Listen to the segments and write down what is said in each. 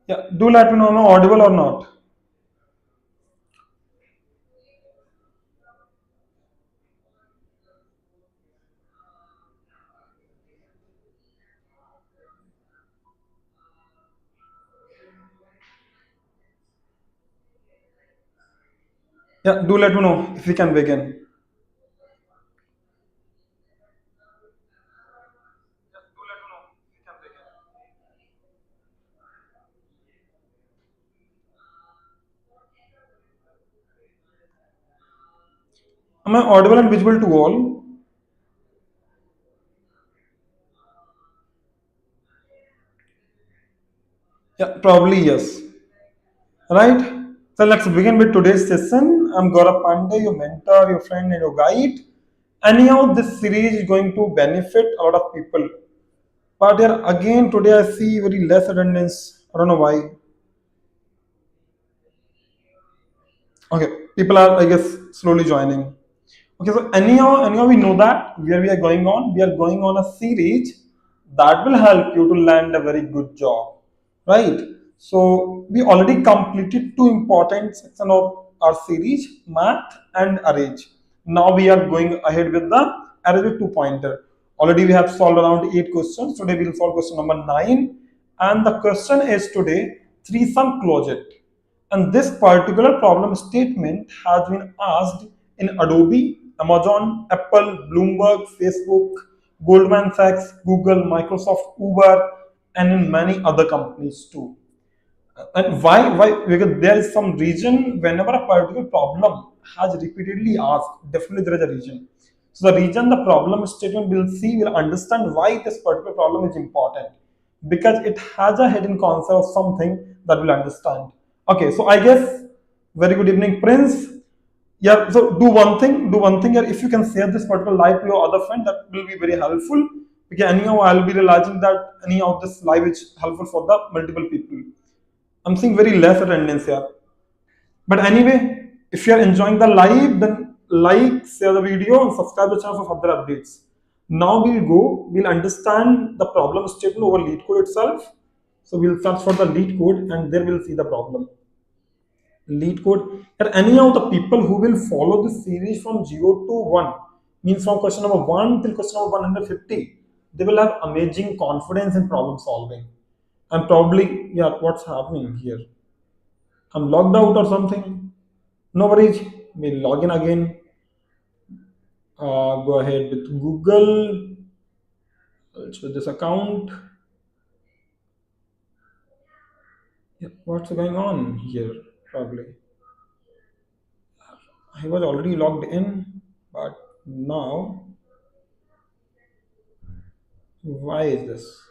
Yeah, do let me know, am I audible or not? Yeah, do let me know if we can begin. Am I audible and visible to all? Yeah, probably yes. Right? So let's begin with today's session. I'm Gaurav Pandey, your mentor, your friend, and your guide. Anyhow, this series is going to benefit a lot of people. But here again, today I see very less attendance. I don't know why. Okay, people are, I guess, slowly joining. Okay, so anyhow, we know that where we are going on. We are going on a series that will help you to land a very good job, right? So we already completed two important section of our series, math and arrange. Now we are going ahead with the arrange two pointer. Already we have solved around 8 questions. Today we will solve question number 9, and the question is today three sum closure. And this particular problem statement has been asked in Adobe, Amazon, Apple, Bloomberg, Facebook, Goldman Sachs, Google, Microsoft, Uber, and in many other companies too. And why? Because there is some reason whenever a particular problem has repeatedly asked, definitely there is a reason. So the reason the problem statement will see, will understand why this particular problem is important because it has a hidden concept of something that will understand. Okay, so I guess very good evening, Prince. Yeah, so do one thing here. If you can share this particular live to your other friend, that will be very helpful. Because anyhow, I'll be realizing that anyhow this live is helpful for the multiple people. I'm seeing very less attendance here. But anyway, if you are enjoying the live, then like, share the video, and subscribe the channel for further updates. Now we'll understand the problem statement over LeetCode itself. So we'll search for the LeetCode and there we'll see the problem. LeetCode. And any of the people who will follow this series from 0 to 1, means from question number 1 till question number 150, they will have amazing confidence in problem solving. And probably, yeah, what's happening here? I'm logged out or something. No worries. We'll log in again. Go ahead with Google. Let's with this account. Yeah, what's going on here? Probably. I was already logged in, but now, why is this?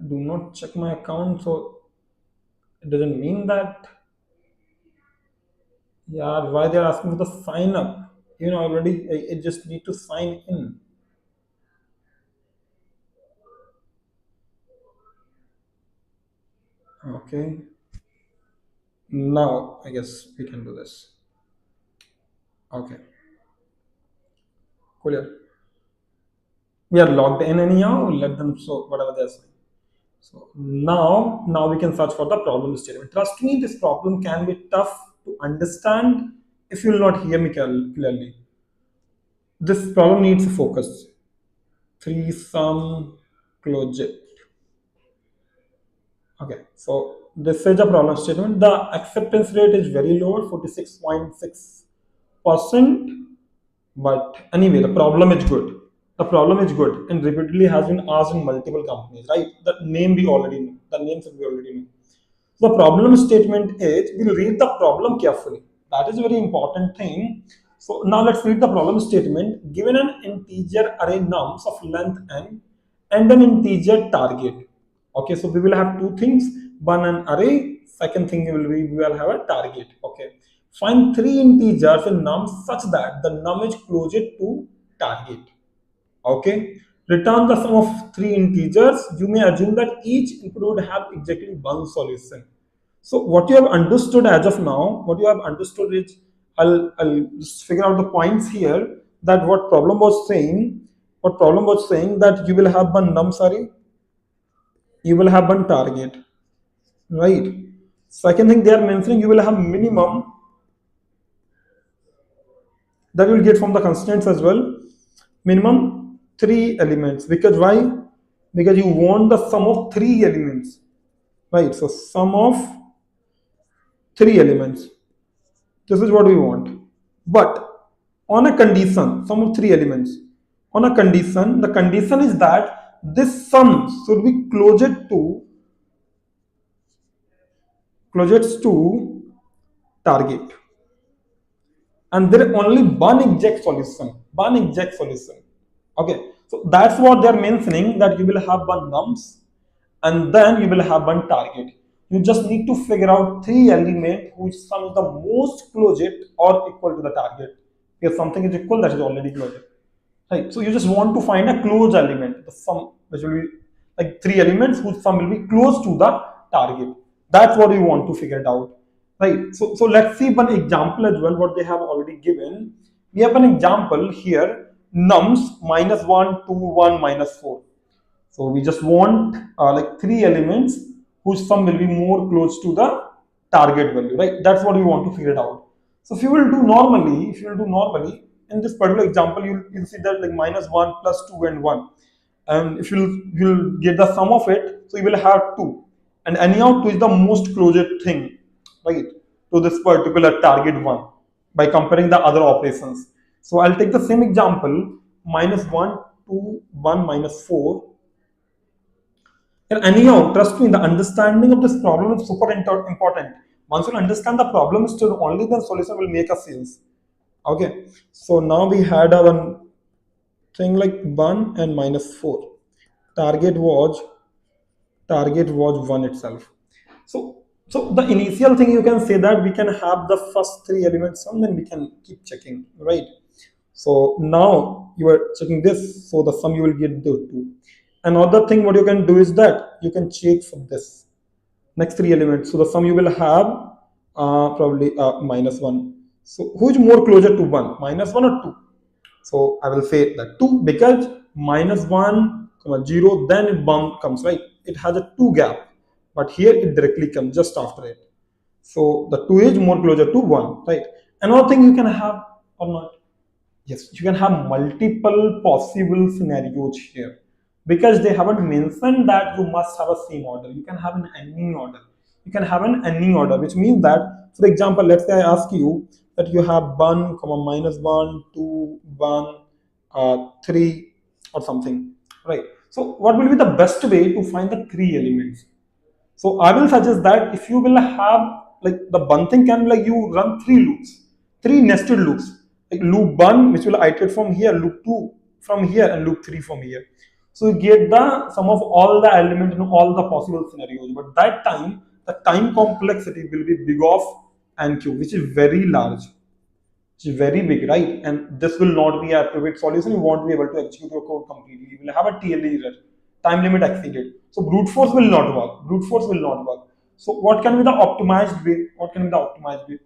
Do not check my account, so it doesn't mean that. Yeah, why they're asking for the sign up? Already I just need to sign in. Okay. Now I guess we can do this. Okay. Cool. Yeah. We are logged in anyhow. Let them show whatever they're saying. So now we can search for the problem statement. Trust me, this problem can be tough to understand if you will not hear me clearly. This problem needs focus. Three sum closure. Okay, so this is a problem statement. The acceptance rate is very low, 46.6%. But anyway, the problem is good. The problem is good and repeatedly has been asked in multiple companies, right? The name we already know. The names we already know. The problem statement is, we'll read the problem carefully. That is a very important thing. So now let's read the problem statement. Given an integer array nums of length n and an integer target. Okay, so we will have two things. One, an array. Second thing we will have a target. Okay. Find three integers in nums such that the num is closer to target. Okay. Return the sum of three integers. You may assume that each input would have exactly one solution. So what you have understood as of now, what you have understood is, I'll just figure out the points here, that what problem was saying. what problem was saying that you will have one num, sorry, you will have one target, right? Second thing they are mentioning, you will have minimum that you will get from the constraints as well, minimum three elements. Because why? Because you want the sum of three elements, right? So sum of three elements, this is what we want. But on a condition, sum of three elements, on a condition, the condition is that this sum should be closest to target, and there is only one exact solution. Okay, so that's what they're mentioning, that you will have one nums and then you will have one target. You just need to figure out three elements which sum is the most closest or equal to the target. If something is equal, that is already closed, right? So you just want to find a closed element, the sum which will be like three elements whose sum will be close to the target. That's what we want to figure it out, right? So let's see one example as well, what they have already given. We have an example here, nums -1, 2, 1, -4. So we just want like three elements whose sum will be more close to the target value, right? That's what we want to figure it out. So if you will do normally in this particular example, you'll see that like -1 plus 2 and 1. And if you'll get the sum of it, so you will have 2. And anyhow 2 is the most closest thing, right, to this particular target one by comparing the other operations. So I'll take the same example, -1, 2, 1, -4. And anyhow, trust me, the understanding of this problem is super important. Once you understand the problem, still only the solution will make a sense. Okay, so now we had our thing like 1 and -4. Target was target was 1 itself. So the initial thing, you can say that we can have the first three elements and then we can keep checking, right? So now you are checking this, so the sum you will get the 2. Another thing what you can do is that you can check for this next three elements. So the sum you will have probably -1. So who is more closer to 1, -1 or 2? So I will say that 2, because -1, 0, then it bound comes, right? It has a 2 gap, but here it directly comes just after it. So the 2 is more closer to 1, right? Another thing you can have or not, yes, you can have multiple possible scenarios here, because they haven't mentioned that you must have a same order. You can have an any order. You can have an any order, which means that, for example, let's say I ask you that you have 1, -1, 2, 1, 3, or something, right? So what will be the best way to find the three elements? So I will suggest that if you will have like the one thing can be like you run three loops, three nested loops, like loop 1 which will iterate from here, loop 2 from here, and loop 3 from here. So you get the sum of all the elements in all the possible scenarios. But that time, the time complexity will be big of n cube, which is very large, which is very big, right? And this will not be a private solution. You won't be able to execute your code completely. You will have a TLE error, time limit exceeded. So brute force will not work. Brute force will not work. So what can be the optimized way? What can be the optimized way?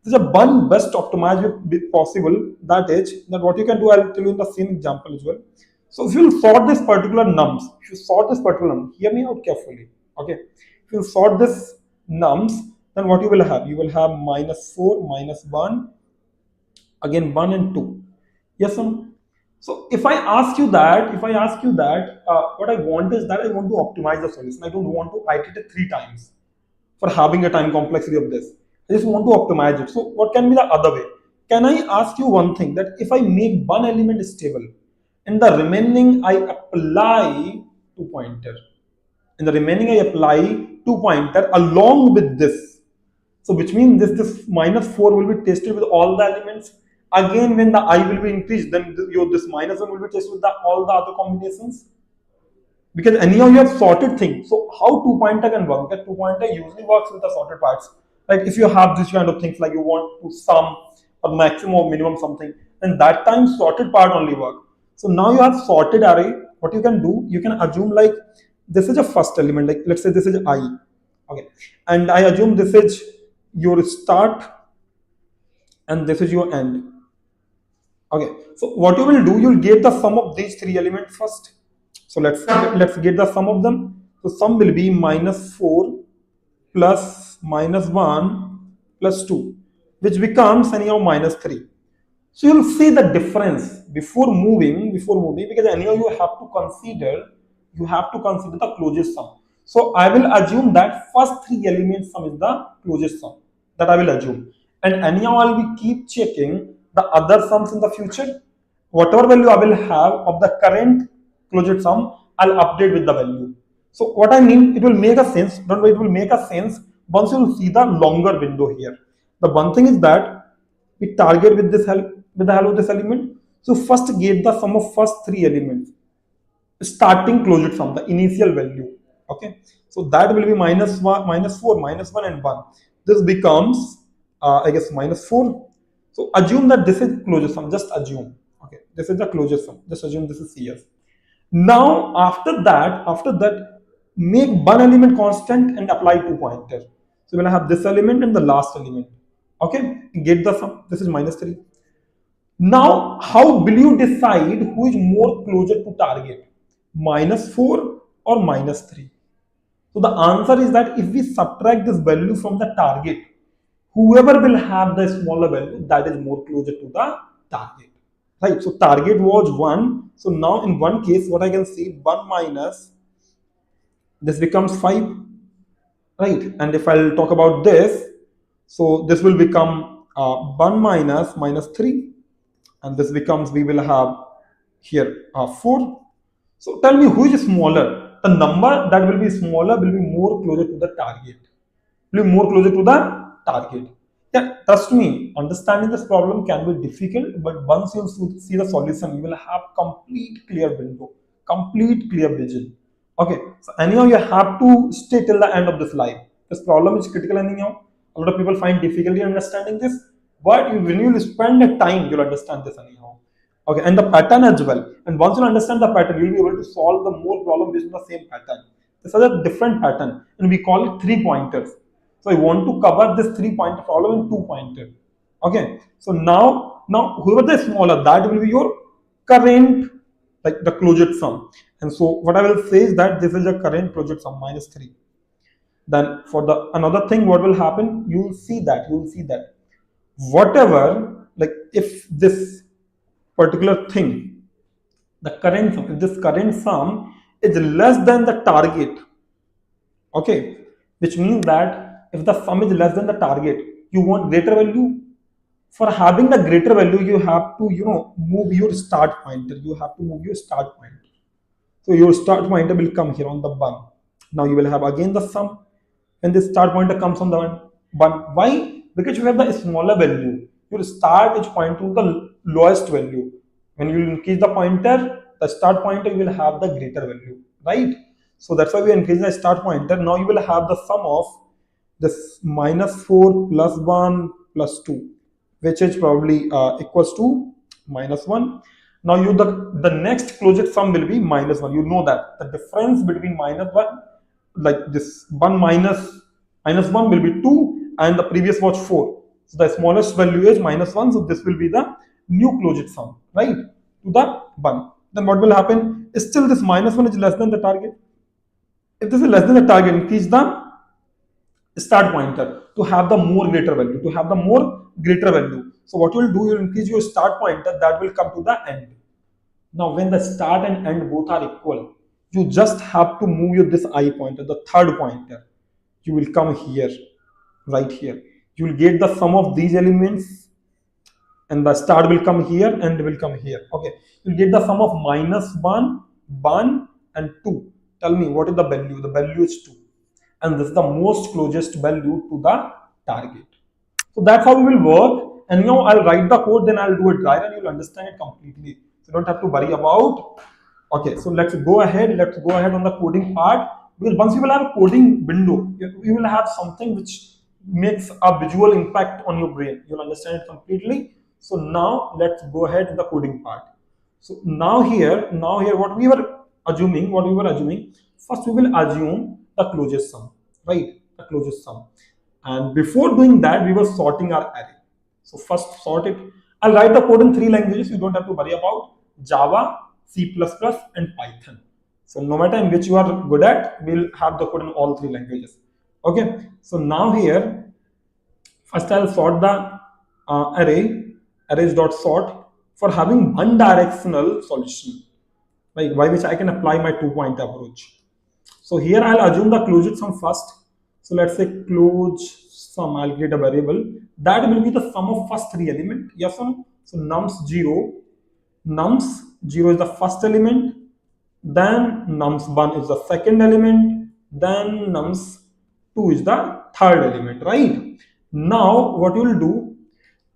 There's a one best optimized way possible. That is that what you can do. I'll tell you in the same example as well. So if you sort this particular nums, if you sort this particular num, hear me out carefully. Okay. If you sort this nums, then what you will have? You will have -4, -1, again 1 and 2. Yes or no? So if I ask you that, what I want is that I want to optimize the solution. I don't want to iterate it 3 times for having a time complexity of this. I just want to optimize it. So what can be the other way? Can I ask you one thing, that if I make one element stable, in the remaining I apply 2 pointer. In the remaining I apply 2 pointer along with this. So which means this -4 will be tested with all the elements. Again, when the I will be increased, then this -1 will be tested with all the other combinations. Because anyhow you have sorted things. So how 2 pointer can work? Because 2 pointer usually works with the sorted parts. Like if you have this kind of things, like you want to sum or maximum or minimum something, then that time sorted part only work. So now you have sorted array. What you can do, you can assume like this is a first element. Like let's say this is I. Okay. And I assume this is your start and this is your end. Okay, so what you will do, you'll get the sum of these three elements first. So let's get the sum of them. So sum will be -4 plus -1 plus 2, which becomes anyhow -3. So you'll see the difference before moving, because anyhow you have to consider the closest sum. So I will assume that first three elements sum is the closest sum. That I will assume. And anyhow I'll be keep checking the other sums in the future. Whatever value I will have of the current closest sum, I'll update with the value. So what I mean, it will make a sense. Don't worry, it will make a sense once you will see the longer window here. The one thing is that we target with the help of this element. So first get the sum of first three elements, starting closure sum, the initial value. Okay, so that will be -1, -4, -1 and 1. This becomes I guess -4. So assume that this is closure sum, just assume. Okay, this is the closure sum, just assume this is CS. Now after that make one element constant and apply two pointers. So we'll have this element and the last element. Okay, get the sum. This is -3. Now, how will you decide who is more closer to target? -4 or -3? So the answer is that if we subtract this value from the target, whoever will have the smaller value, that is more closer to the target. Right? So target was 1. So now in one case, what I can see, 1 minus, this becomes 5. Right? And if I'll talk about this, so this will become 1 minus -3. And this becomes, we will have here 4. So tell me who is smaller. The number that will be smaller will be more closer to the target. Will be more closer to the target. Yeah, trust me, understanding this problem can be difficult, but once you see the solution, you will have complete clear window, complete clear vision. Okay, so anyhow, you have to stay till the end of this live. This problem is critical anyhow. A lot of people find difficulty understanding this, but when you spend the time, you'll understand this anyhow. Okay, and the pattern as well. And once you understand the pattern, you'll be able to solve the more problem based on the same pattern. This is a different pattern, and we call it three pointers. So I want to cover this 3 pointer problem in 2 pointer. Okay, so now whoever the smaller, that will be your current, like the closure sum. And so what I will say is that this is a current closure sum -3. Then for the another thing, what will happen? You will see that whatever, like if this particular thing, the current sum, if this current sum is less than the target, okay, which means that if the sum is less than the target, you want greater value. For having the greater value, you have to move your start pointer. You have to move your start pointer. So your start pointer will come here on the 1. Now you will have again the sum, and this start pointer comes on the 1. Why? Because you have the smaller value. You will start each point to the lowest value. When you increase the pointer, the start pointer, you will have the greater value, right? So that's why we increase the start pointer. Now you will have the sum of this -4 plus 1 plus 2, which is probably equals to -1. Now the next closest sum will be -1. You know that the difference between -1, like this 1 minus 1 will be 2, and the previous was 4. So the smallest value is -1. So this will be the new closest sum, right? To the 1. Then what will happen? Still this -1 is less than the target. If this is less than the target, increase the start pointer to have the more greater value, So what you will do, you will increase your start pointer, that will come to the end. Now when the start and end both are equal, you just have to move this I pointer, the third pointer. You will come here, right here. You will get the sum of these elements, and the start will come here and will come here. Okay, you will get the sum of -1, 1 and 2. Tell me what is the value? The value is 2. And this is the most closest value to the target. So that's how we will work. And now I'll write the code, then I'll do it right, and you'll understand it completely. So you don't have to worry about. Okay, so let's go ahead. Let's go ahead on the coding part. Because once you will have a coding window, you will have something which makes a visual impact on your brain. You'll understand it completely. So now let's go ahead in the coding part. So now here, what we were assuming, first we will assume the closest sum, right? The closest sum. And before doing that, we were sorting our array. So first sort it. I'll write the code in 3 languages. You don't have to worry about Java, C++, and Python. So no matter in which you are good at, we'll have the code in all 3 languages. Okay. So now here, first I'll sort the array, arrays.sort for having one directional solution, like by which I can apply my 2-point approach. So here I'll assume the closed sum first. So let's say closed sum, I'll create a variable that will be the sum of first 3 elements. Yes or no? So nums0 is the first element, then nums1 is the second element, then nums2 is the third element, right? Now what you will do,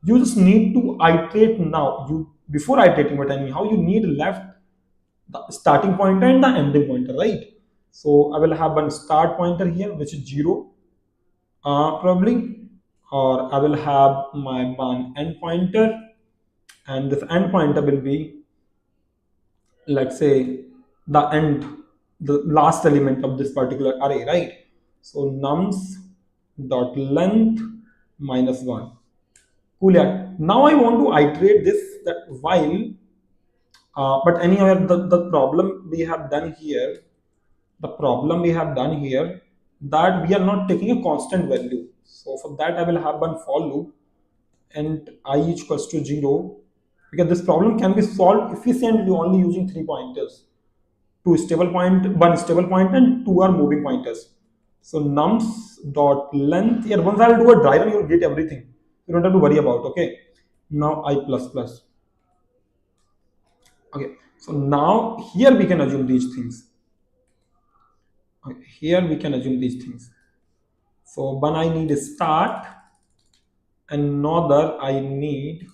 you just need to iterate now. You before iterating, but anyhow, you need left the starting pointer and the ending pointer, right? So I will have one start pointer here, which is 0, probably, or I will have my one end pointer, and this end pointer will be, let's say, the last element of this particular array, right? So nums dot length -1. Cool, yeah. Now I want to iterate this that while, but anyway, the problem we have done here, that we are not taking a constant value. So for that I will have one for loop and I equals to 0, because this problem can be solved efficiently only using 3 pointers, one stable point and 2 are moving pointers. So nums dot length here, once I'll do a dry run, you'll get everything, you don't have to worry about. Okay, now I plus plus. Okay, so now here we can assume these things. Okay, here we can assume these things. So one I need a start, another I need,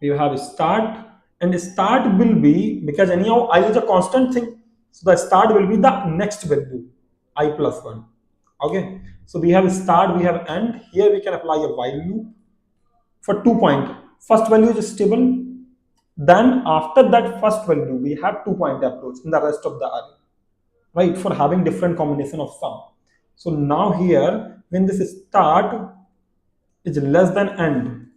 we have a start, and a start will be, because anyhow I is a constant thing, so the start will be the next value, I plus 1. Okay, so we have a start, we have end. Here we can apply a while loop for 2 point. First value is stable, then after that first value we have 2-point approach in the rest of the array, right, for having different combination of sum. So now here, when this start is less than end,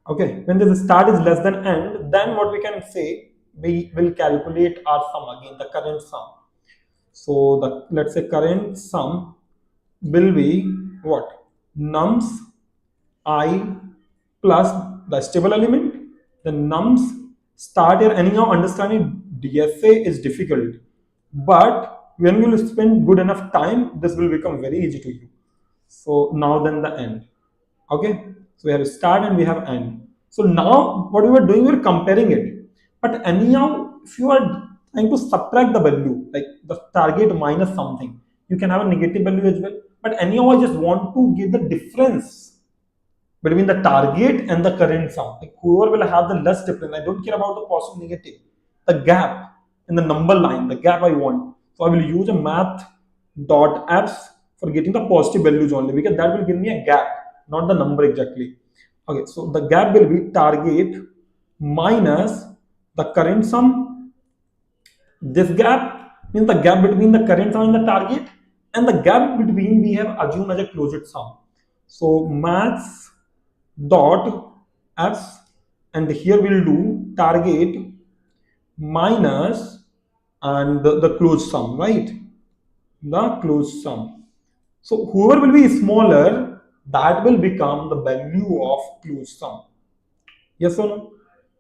okay, when this start is less than end, then what we can say, we will calculate our sum again, the current sum. So the, let's say, current sum will be what? Nums I plus the stable element. The nums start here, anyhow understanding DSA is difficult, but when you will spend good enough time, this will become very easy to you. So now then the end. Okay, so we have start and we have end. So now what we were doing, we were comparing it. But anyhow, if you are trying to subtract the value, like the target minus something, you can have a negative value as well. But anyhow, I just want to give the difference between the target and the current sum. Like whoever will have the less difference, I don't care about the positive, negative, the gap in the number line, the gap I want. So I will use a math.apps for getting the positive values only, because that will give me a gap, not the number exactly. Okay, so the gap will be target minus the current sum. This gap means the gap between the current sum and the target, and the gap between we have assumed as a closed sum. So maths dot apps, and here we'll do target minus and the closed sum, right? The closed sum. So whoever will be smaller, that will become the value of closed sum. Yes or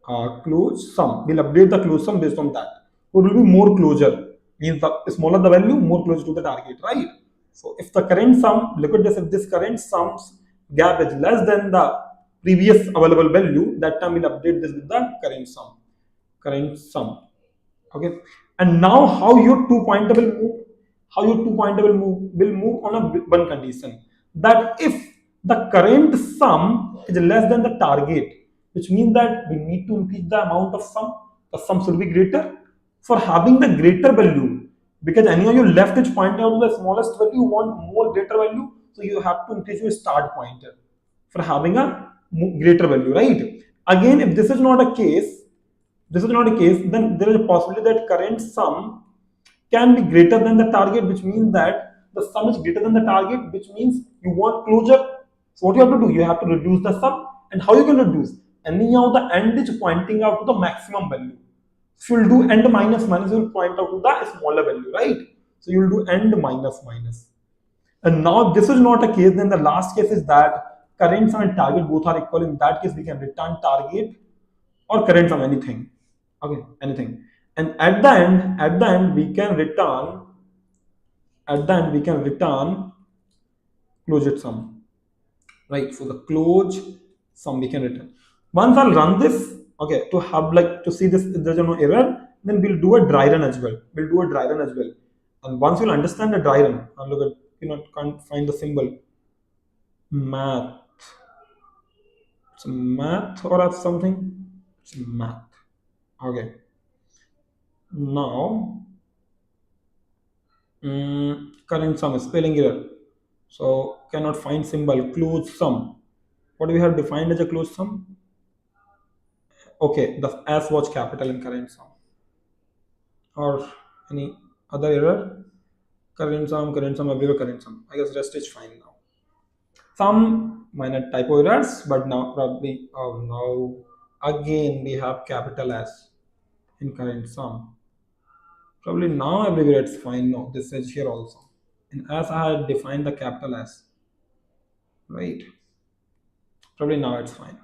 no? Closed sum. We'll update the closed sum based on that. It will be more closer. Means the smaller the value, more close to the target, right? So if the current sum, look at this, if this current sum's gap is less than the previous available value, that time we'll update this with the current sum. Current sum. Okay. And now how your 2-pointer will move? How your 2-pointer will move on a one condition, that if the current sum is less than the target, which means that we need to increase the amount of sum. The sum should be greater. For having the greater value, because anyhow your left edge pointer out to the smallest value, you want more greater value, so you have to increase your start pointer for having a greater value, right? Again, if this is not a case, then there is a possibility that current sum can be greater than the target, which means that the sum is greater than the target, which means you want closure. So what you have to do, you have to reduce the sum And how you can reduce? Anyhow, the end is pointing out to the maximum value. So you'll do end minus minus, you'll point out to the smaller value, right? So you'll do end minus minus. And now this is not a case, then the last case is that current sum and target both are equal. In that case, we can return target or current sum, anything. Okay, anything. And at the end, we can return, at the end, we can return closed sum. Right? So the close sum we can return. Once I'll run this, okay, to have like to see this, if there's no error, then we'll do a dry run as well. We'll do a dry run as well. And once you'll understand the dry run, I'll look at, can't find the symbol. Math. It's math or something. It's math. Okay. Now, current sum is spelling error. So cannot find symbol closed sum. What do we have defined as a closed sum? Okay, the S was capital in current sum. Or any other error? Current sum, everywhere current sum. I guess rest is fine now. Some minor typo errors, but now probably, oh no, again we have capital S in current sum. Probably now everywhere it's fine. No, this is here also. And as I had defined the capital S, right? Probably now it's fine.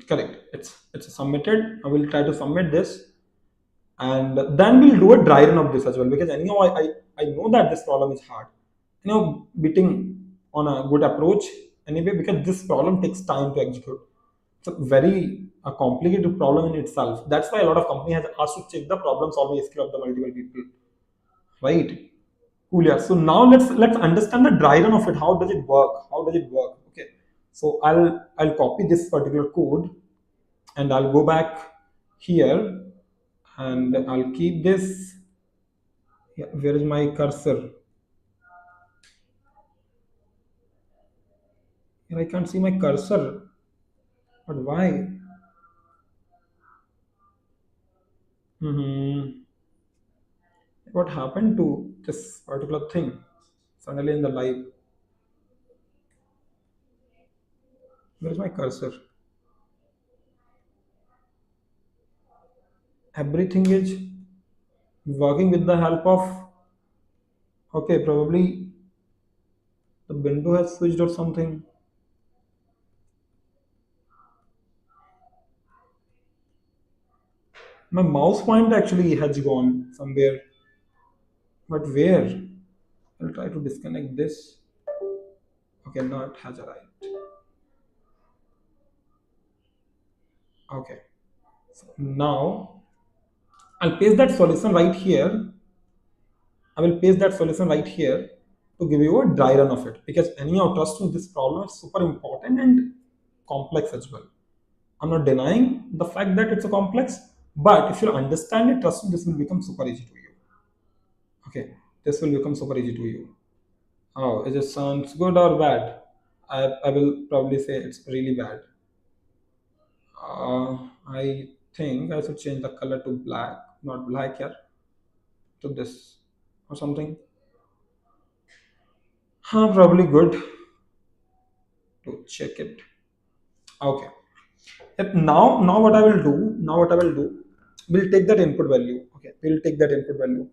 Correct. It's submitted. I will try to submit this, and then we'll do a dry run of this as well, because anyhow I know that this problem is hard. Beating on a good approach anyway, because this problem takes time to execute. It's a very complicated problem in itself. That's why a lot of company has asked to check the problem solving skill of the multiple people, right? Cool. Yeah. So now let's understand the dry run of it. How does it work? How does it work? Okay. So I'll copy this particular code, and I'll go back here, and I'll keep this. Yeah, where is my cursor? Here I can't see my cursor. But why? What happened to this particular thing? Suddenly in the live. Where is my cursor? Everything is working with the help of. Okay, probably the window has switched or something. My mouse point actually has gone somewhere. But where? I'll try to disconnect this. Okay, now it has arrived. Okay. So now I'll paste that solution right here. I will paste that solution right here to give you a dry run of it, because anyhow, trust me, this problem is super important and complex as well. I'm not denying the fact that it's a complex, but if you understand it, trust me, this will become super easy to you. Okay, this will become super easy to you. Oh, it just sounds good or bad? I will probably say it's really bad. I think I should change the color to black, not black here, to this or something. Probably good to check it. Okay. Now what I will do, we'll take that input value. Okay, we'll take that input value.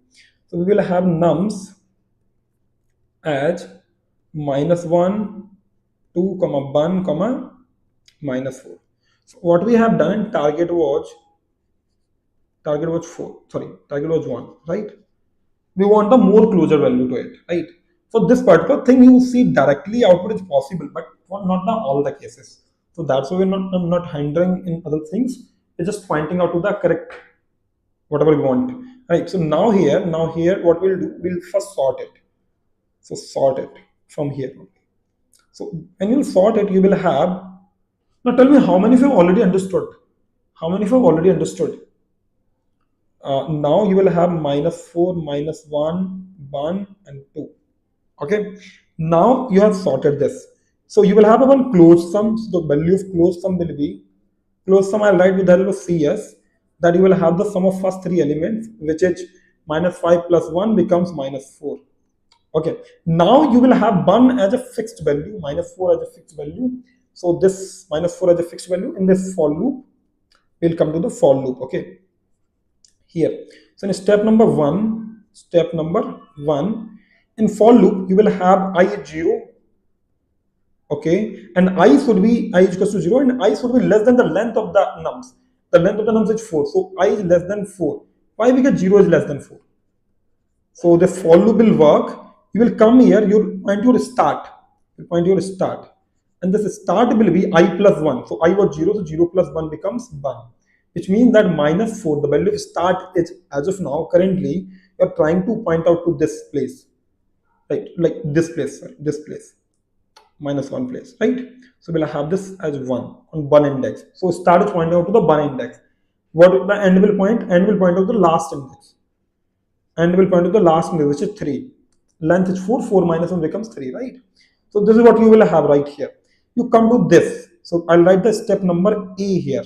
So we will have nums as -1, 2, 1, -4. So what we have done, target was 4. Sorry, target was 1, right? We want the more closer value to it, right? For this particular thing, you see directly output is possible, but for not the all the cases. So that's why we're not hindering in other things. We're just pointing out to the correct whatever we want, right? So now here, what we'll do, we'll first sort it. So sort it from here. So when you sort it, you will have. Now tell me how many of you have already understood. How many of you have already understood? Now you will have -4, -1, 1, and 2. Okay. Now you have sorted this. So you will have a one closed sum. So the value of closed sum will be closed sum. I'll write with the help of CS, that you will have the sum of first three elements, which is -5 plus 1 becomes -4. Okay, now you will have 1 as a fixed value, minus 4 as a fixed value. So this minus 4 as a fixed value in this for loop will come to the for loop. Okay, here. So in step number one, in for loop you will have I is 0. Okay, and I should be I is equals to 0, and I should be less than the length of the nums. The length of the nums is 4, so I is less than 4. Why? Because 0 is less than 4. So the for loop will work. You will come here, you point your start. You point your start. And this start will be I plus 1. So I was 0, so 0 plus 1 becomes 1. Which means that minus 4, the value of start is, as of now, currently, you are trying to point out to this place. Right? Like this place, sorry, this place. Minus 1 place, right? So we'll have this as 1 on 1 index. So start is pointing out to the 1 index. What the end will point? End will point out the last index. And will point to the last index, which is 3. Length is 4, 4 minus 1 becomes 3, right? So this is what you will have right here. You come to this. So I'll write the step number A here.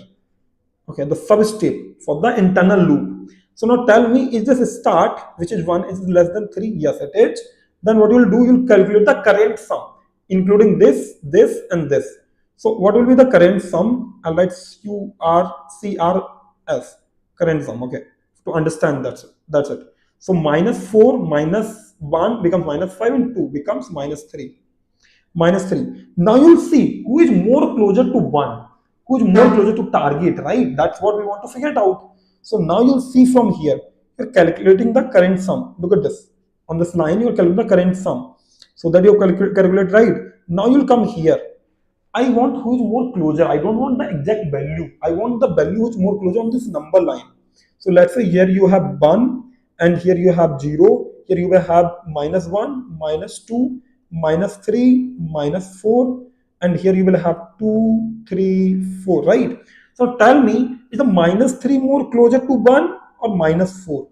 Okay, the sub step for the internal loop. So now tell me, is this start, which is 1, is less than 3? Yes, it is. Then what you will do, you'll calculate the current sum, including this, this, and this. So what will be the current sum? I'll write QRCRS, current sum, okay, to understand that's it. That's it. So minus 4 minus 1 becomes minus 5, and 2 becomes minus 3. Minus 3. Now you'll see who is more closer to 1, who is more closer to target, right? That's what we want to figure it out. So now you'll see from here, you're calculating the current sum. Look at this. On this line, you're calculating the current sum. So that you calculate right. Now you'll come here. I want who is more closer. I don't want the exact value. I want the value which is more closer on this number line. So let's say here you have 1, and here you have 0. Here you will have minus 1, minus 2, minus 3, minus 4, and here you will have 2, 3, 4, right? So tell me, is the minus 3 more closer to 1 or minus 4?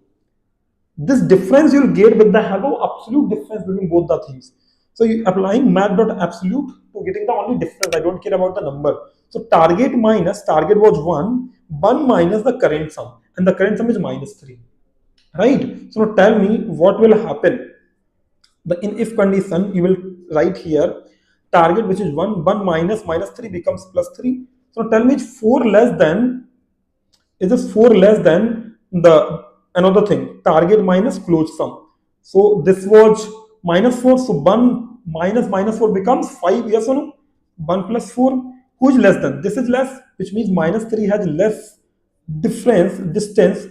This difference you'll get with the help of absolute difference between both the things. So you applying math.absolute to getting the only difference. I don't care about the number. So target was 1 minus the current sum, and the current sum is minus 3. Right? So now tell me what will happen. The in if condition, you will write here target, which is 1 minus minus 3 becomes plus 3. So now tell me, is 4 less than, is this 4 less than the another thing, target minus closed sum. So this was minus 4, so 1 minus minus 4 becomes 5, yes or no? 1 plus 4, who is less than? This is less, which means minus 3 has less distance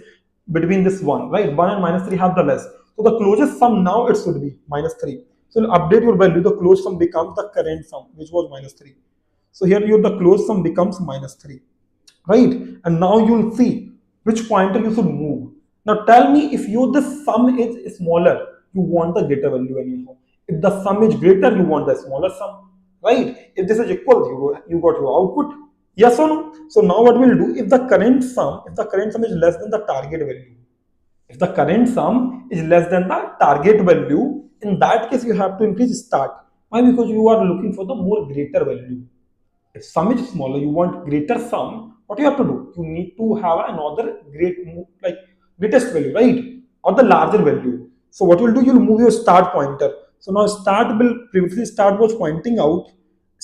between this one, right? 1 and minus 3 have the less. So the closest sum now it should be minus 3. So you'll update your value. The closed sum becomes the current sum, which was minus 3. So here the closed sum becomes minus 3, right? And now you'll see which pointer you should move. Now tell me, if the sum is smaller, you want the greater value anyhow. If the sum is greater, you want the smaller sum, right? If this is equal, you got your output. Yes or no? So now what we'll do, if the current sum is less than the target value, if the current sum is less than the target value, in that case you have to increase start. Why? Because you are looking for the more greater value. If sum is smaller, you want greater sum, what you have to do? You need to have another greatest value, right? Or the larger value. So what you'll do, you'll move your start pointer. So now previously start was pointing out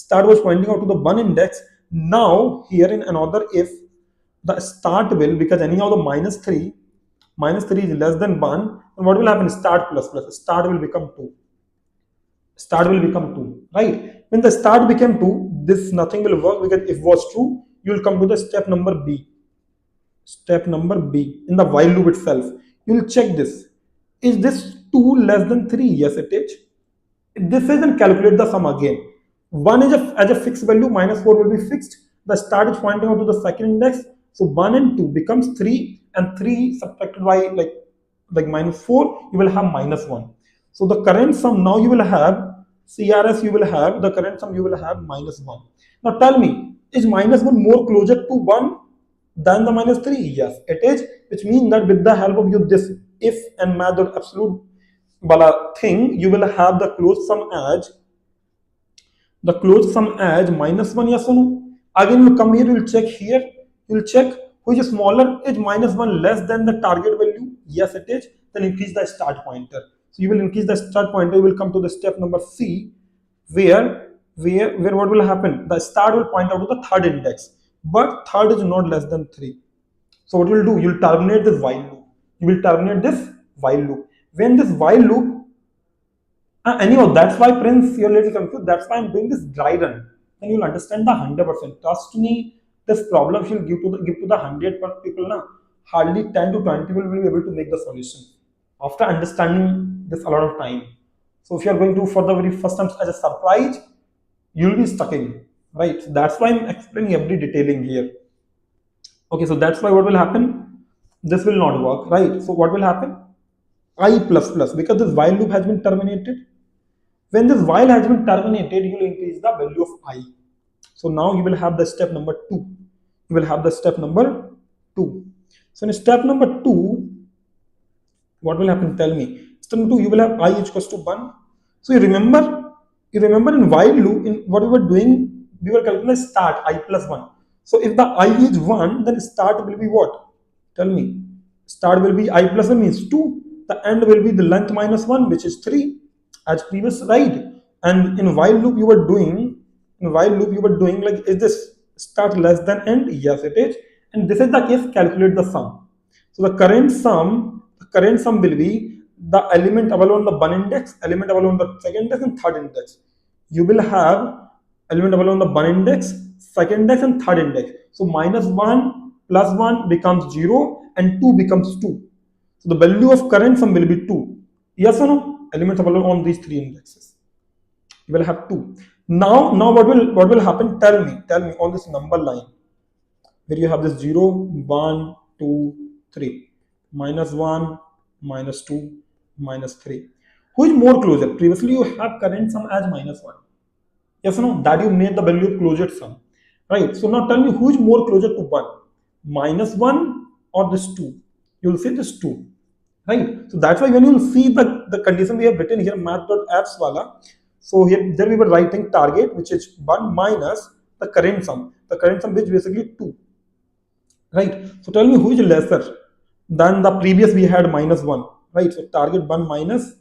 to the 1 index. Now here in another if, the start will, because anyhow the minus 3 is less than 1, and what will happen? Start plus start will become 2. Start will become 2, right? When the start became 2, this nothing will work, because if was true, you will come to the step number B. Step number B in the while loop itself. You will check this. Is this 2 less than 3? Yes, it is. If this is, then calculate the sum again. 1 is as a fixed value, minus 4 will be fixed. The start is pointing out to the second index. So 1 and 2 becomes 3, and 3 subtracted by like minus 4, you will have minus 1. So the current sum now you will have CRS, you will have the current sum, you will have minus 1. Now tell me, is minus 1 more closer to 1 than the minus 3? Yes, it is, which means that with the help of this if and math.absolute thing, you will have the closed sum as minus 1, yes or no? Again, you come here, you will check here, you will check which is smaller. Is minus 1 less than the target value? Yes, it is. Then increase the start pointer. So you will increase the start pointer, you will come to the step number C, where what will happen? The start will point out to the third index, but third is not less than 3. So what you will do? You will terminate this while loop. You will terminate this while loop. When this while loop, anyhow, that's why Prince, you're a little confused. That's why I'm doing this dry run. And you'll understand the 100%. Trust me, this problem she'll give to the 100 people. Na, hardly 10 to 20 people will be able to make the solution after understanding this a lot of time. So if you are going to for the very first time as a surprise, you'll be stuck in, right? So that's why I'm explaining every detailing here. Okay, so that's why what will happen? This will not work, right? So what will happen? I plus plus, because this while loop has been terminated. When this while has been terminated, you will increase the value of I. So now you will have the step number 2. You will have the step number 2. So in step number 2, what will happen? Tell me. Step number 2, you will have I equals to 1. So you remember in while loop, in what we were doing, we were calculating the start I plus 1. So if the I is 1, then start will be what? Tell me. Start will be I plus 1 means 2. The end will be the length minus 1, which is 3, as previous, right? And in while loop you were doing, like, is this start less than end? Yes, it is. And this is the case, calculate the sum. So the current sum will be the element available on the one index, element available on the second index, and third index. You will have element available on the one index, second index, and third index. So minus 1 plus 1 becomes 0, and 2 becomes 2. So the value of current sum will be 2. Yes or no? Elements available on these 3 indexes. You will have 2. Now what will happen? Tell me on this number line where you have this 0, 1, 2, 3, minus 1, minus 2, minus 3. Who is more closer? Previously you have current sum as minus 1. Yes or no? That you made the value of closure sum. Right? So now tell me who is more closer to 1? Minus 1 or this 2? You will say this 2. Right? So that's why when you will see the condition we have written here, math.apps wala. So here there we were writing target, which is 1 minus the current sum. The current sum which basically 2. Right? So tell me who is lesser than the previous we had minus 1. Right? So target 1 minus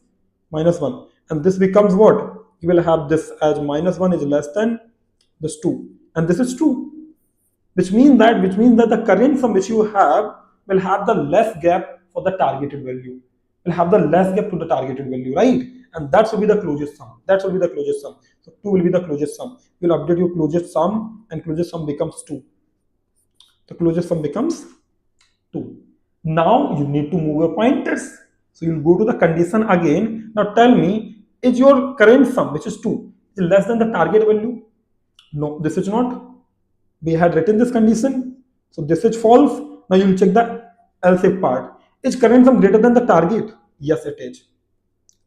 1. And this becomes what? You will have this as minus 1 is less than this 2. And this is 2. Which means that the current sum which you have will have the less gap for the targeted value. Will have the less gap to the targeted value, right? And that will be the closest sum. So 2 will be the closest sum. You will update your closest sum, and closest sum becomes 2. The closest sum becomes 2. Now you need to move your pointers. So you'll go to the condition again. Now tell me, is your current sum, which is 2, is less than the target value? No, this is not. We had written this condition. So this is false. Now you will check the else if part. Is current sum greater than the target? Yes, it is.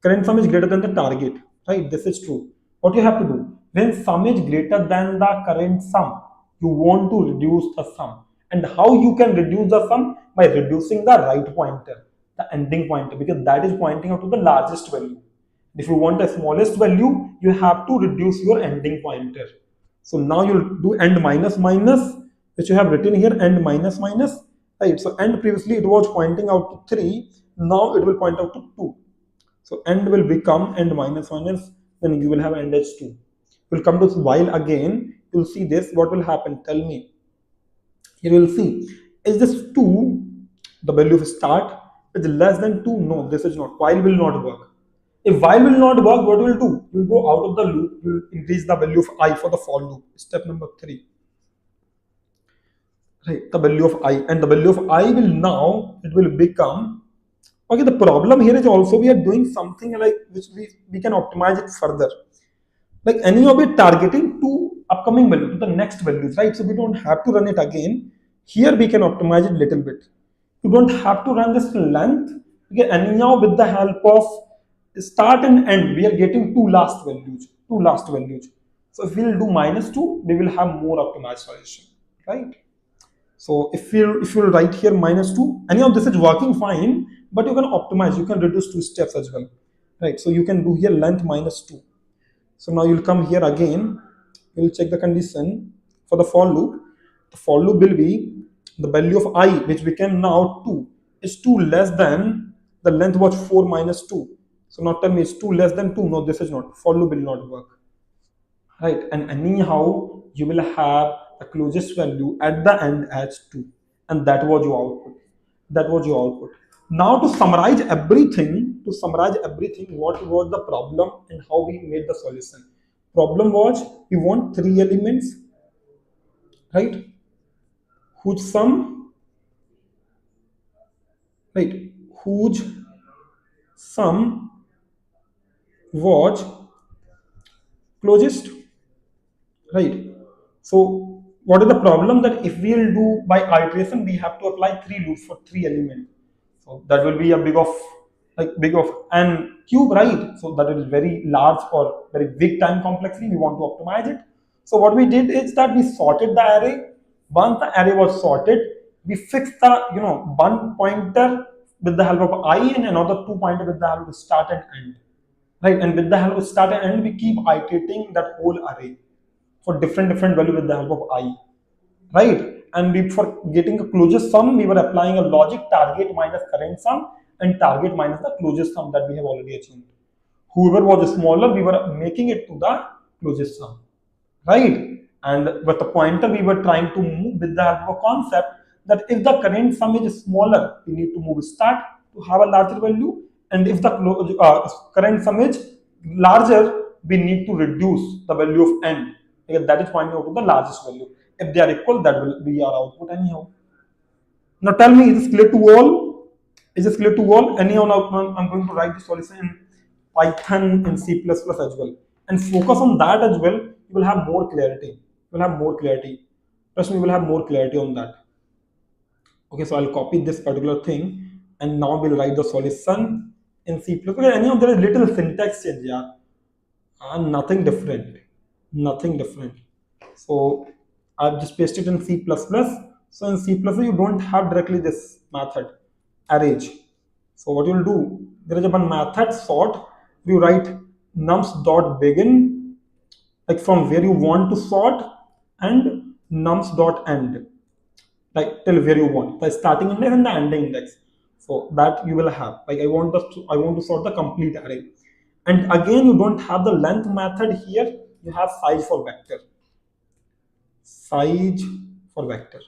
Current sum is greater than the target, right? This is true. What you have to do? When sum is greater than the current sum, you want to reduce the sum. And how you can reduce the sum? By reducing the right pointer, the ending pointer, because that is pointing out to the largest value. If you want the smallest value, you have to reduce your ending pointer. So now you'll do end minus minus, which you have written here, end minus minus. Right, so end previously it was pointing out to 3, now it will point out to 2. So end will become end minus minus, then you will have end as 2. We'll come to this while again, you'll see this, what will happen? Tell me. Here you'll see, is this 2, the value of start, is less than 2? No, this is not. While will not work. If while will not work, what will do? You will go out of the loop, you will increase the value of I for the for loop. Step number 3. Right, the value of I, and the value of I will now, it will become, okay, the problem here is also we are doing something like which we can optimize it further. Like any of it targeting to upcoming value, to the next values, right? So we don't have to run it again. Here we can optimize it a little bit. You don't have to run this length, because anyhow with the help of start and end, we are getting two last values. So if we'll do minus 2, we will have more optimized solution, right? So if you write here minus 2, anyhow this is working fine, but you can optimize, you can reduce 2 steps as well, right? So you can do here length minus 2. So now you'll come here again, you'll check the condition for the for loop. The for loop will be the value of I, which became now 2, is 2 less than the length was 4 minus 2. So now tell me, it's 2 less than 2. No, this is not. For loop will not work. Right? And anyhow, you will have the closest value at the end as 2. And that was your output. That was your output. Now to summarize everything, what was the problem and how we made the solution? Problem was we want 3 elements, right? Whose sum, right? Whose sum was closest, right? So what is the problem? That if we will do by iteration, we have to apply 3 loops for 3 elements. So that will be a big of n cube, right? So that is very large or very big time complexity. We want to optimize it. So what we did is that we sorted the array. Once the array was sorted, we fixed the one pointer with the help of I and another 2 pointer with the help of start and end, right? And with the help of start and end, we keep iterating that whole array for different value with the help of I, right? And for getting a closest sum, we were applying a logic target minus current sum and target minus the closest sum that we have already achieved. Whoever was smaller, we were making it to the closest sum, right? And with the pointer, we were trying to move with the help of a concept that if the current sum is smaller, we need to move start to have a larger value, and if the current sum is larger, we need to reduce the value of end, because that is pointing out to the largest value. If they are equal, that will be our output anyhow. Now tell me, is this clear to all? Is this clear to all? Anyhow, now I'm going to write the solution in Python and C++ as well. And focus on that as well. You will have more clarity. You will have more clarity. Trust me, you will have more clarity on that. Okay, so I'll copy this particular thing and now we'll write the solution in C++. Okay, anyhow, there is little syntax change, yeah. Nothing different. Nothing different. So I've just pasted in C++. So in C++, you don't have directly this method, arrange. So what you'll do, there is a one method sort. You write nums.begin, like from where you want to sort, and nums.end, like till where you want, the starting index and the ending index. So that you will have, like I want to sort the complete array. And again, you don't have the length method here. You have size for vector. Size for vector.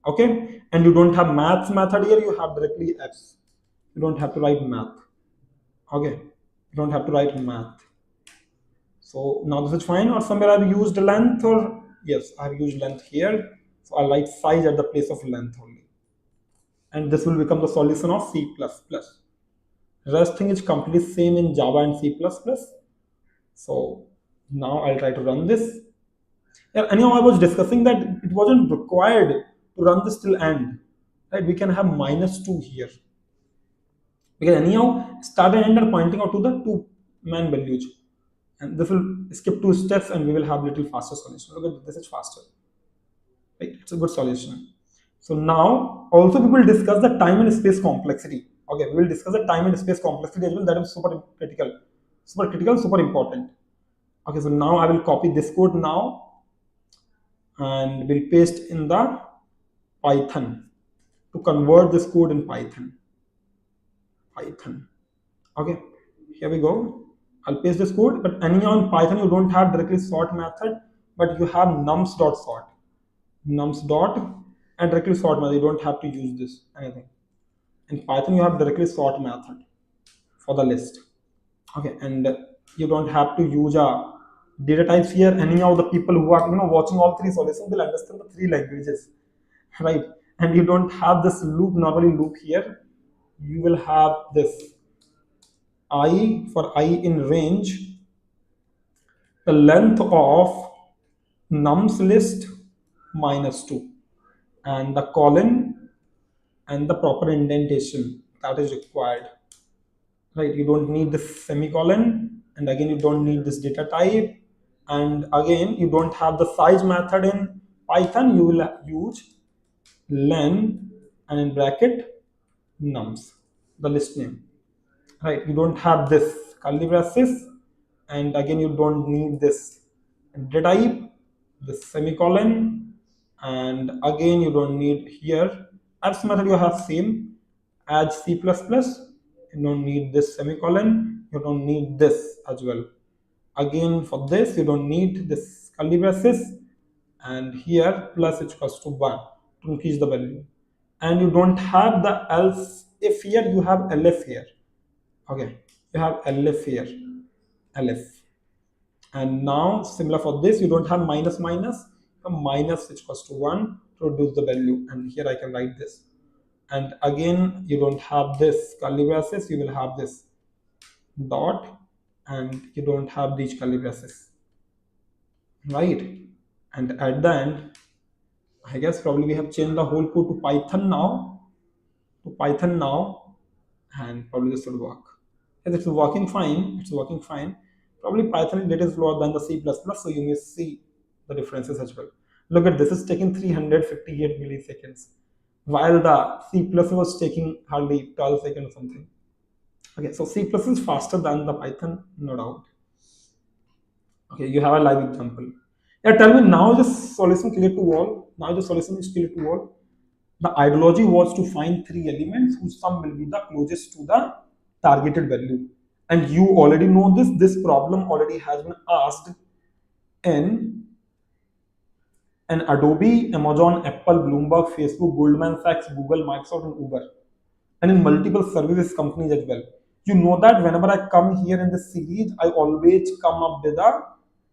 Okay, and you don't have maths method here. You have directly x. You don't have to write math. Okay, you don't have to write math. So now this is fine. Or somewhere I've used length, or yes, I've used length here. So I'll write size at the place of length only. And this will become the solution of C++. Rest thing is completely same in Java and C++. So now I'll try to run this. Yeah, anyhow, I was discussing that it wasn't required to run this till end. Right? We can have -2 here. Because anyhow, start and end are pointing out to the 2 main values. And this will skip 2 steps and we will have little faster solution. Look at this, is faster. Right? It's a good solution. So now also we will discuss the time and space complexity. Okay, we will discuss the time and space complexity as well. That is super critical, super important. Okay, so now I will copy this code now and we'll paste in the Python to convert this code in Python. Okay, here we go. I'll paste this code, but anyhow in Python you don't have directly sort method, but you have nums.sort, and directly sort method. You don't have to use this anything. In Python you have directly sort method for the list. Okay, and you don't have to use a data types here. Anyhow, the people who are watching all 3 solutions will understand the 3 languages, right? And you don't have this loop, normally loop here. You will have this I for I in range, the length of nums list -2, and the colon and the proper indentation that is required, right? You don't need this semicolon, and again you don't need this data type, and again you don't have the size method in Python. You will use len and in bracket nums, the list name, right? You don't have this curly braces, and again you don't need this data type, this semicolon, and again you don't need here abs method. You have same as C++. You don't need this semicolon, you don't need this as well. Again, for this, you don't need this curly braces, and here plus h equals to 1 to increase the value. And you don't have the else if here, you have elif here. Okay, you have elif here, elif. And now, similar for this, you don't have minus minus, a minus h equals to 1 to reduce the value. And here I can write this. And again, you don't have this curly braces, you will have this dot, and you don't have these curly braces, right? And at the end, I guess probably we have changed the whole code to Python now, and probably this will work. Yes, it's working fine. It's working fine. Probably Python is little slower than the C++, so you may see the differences as well. Look at this, is taking 358 milliseconds, while the C++ was taking hardly 12 seconds or something. Okay, so C++ is faster than the Python, no doubt. Okay, you have a live example. Yeah, tell me now the solution clear to all. Now the solution is clear to all. The ideology was to find three elements whose sum will be the closest to the targeted value. And you already know this. This problem already has been asked in an Adobe, Amazon, Apple, Bloomberg, Facebook, Goldman Sachs, Google, Microsoft, and Uber, and in multiple services companies as well. You know that whenever I come here in this series, I always come up with a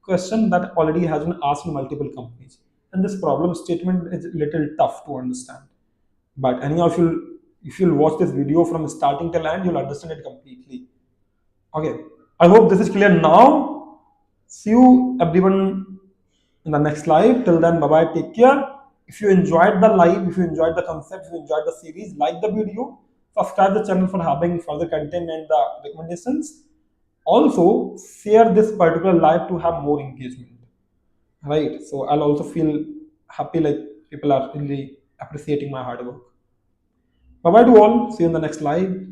question that already has been asked in multiple companies. And this problem statement is a little tough to understand. But anyhow, if you'll watch this video from starting till end, you'll understand it completely. Okay. I hope this is clear now. See you everyone in the next live. Till then, bye bye. Take care. If you enjoyed the live, if you enjoyed the concept, if you enjoyed the series, like the video, subscribe the channel for having further content and the recommendations. Also, share this particular live to have more engagement. Right. So I'll also feel happy like people are really appreciating my hard work. Bye bye to all. See you in the next live.